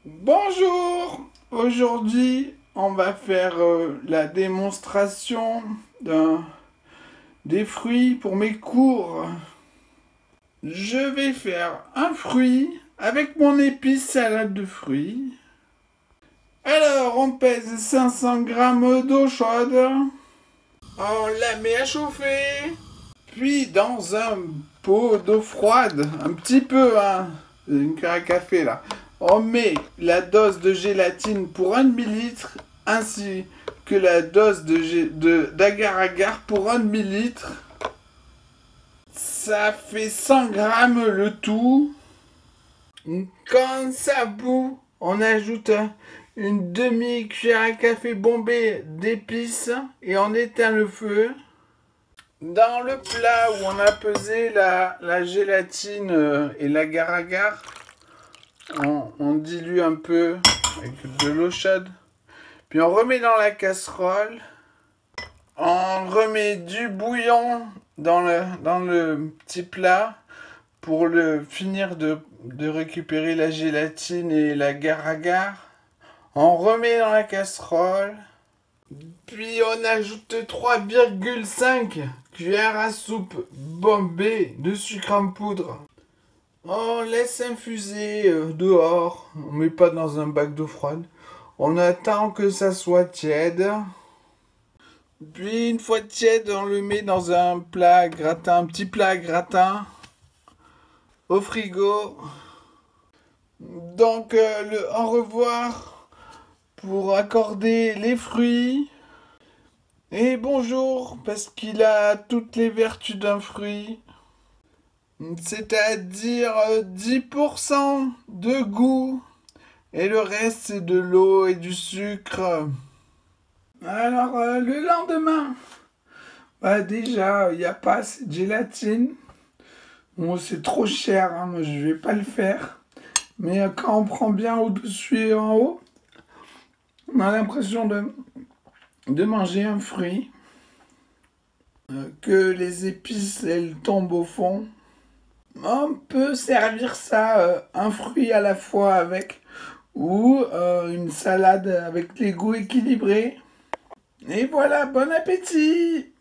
Bonjour! Aujourd'hui, on va faire la démonstration des fruits pour mes cours. Je vais faire un fruit avec mon épice salade de fruits. Alors, on pèse 500 grammes d'eau chaude. On la met à chauffer. Puis, dans un pot d'eau froide, un petit peu, hein, une cuillère à café là. On met la dose de gélatine pour 1 demi-litre ainsi que la dose d'agar-agar pour 1 demi-litre. Ça fait 100 grammes le tout. Quand ça bout, on ajoute une demi-cuillère à café bombée d'épices et on éteint le feu. Dans le plat où on a pesé la gélatine et l'agar-agar, on dilue un peu avec de l'eau chaude. Puis on remet dans la casserole. On remet du bouillon dans le petit plat pour finir de récupérer la gélatine et l'agar-agar. On remet dans la casserole. Puis on ajoute 3,5 cuillères à soupe bombée de sucre en poudre. On laisse infuser dehors, on met pas dans un bac d'eau froide. On attend que ça soit tiède. Puis une fois tiède, on le met dans un plat gratin, un petit plat gratin au frigo. Donc au revoir pour accorder les fruits. Et bonjour parce qu'il a toutes les vertus d'un fruit. C'est-à-dire 10% de goût et le reste c'est de l'eau et du sucre. Alors le lendemain, déjà il n'y a pas assez de gélatine. Bon, c'est trop cher, hein, moi je vais pas le faire. Mais quand on prend bien au-dessus et en haut, on a l'impression de manger un fruit. Que les épices elles tombent au fond. On peut servir ça un fruit à la fois avec ou une salade avec les goûts équilibrés. Et voilà, bon appétit!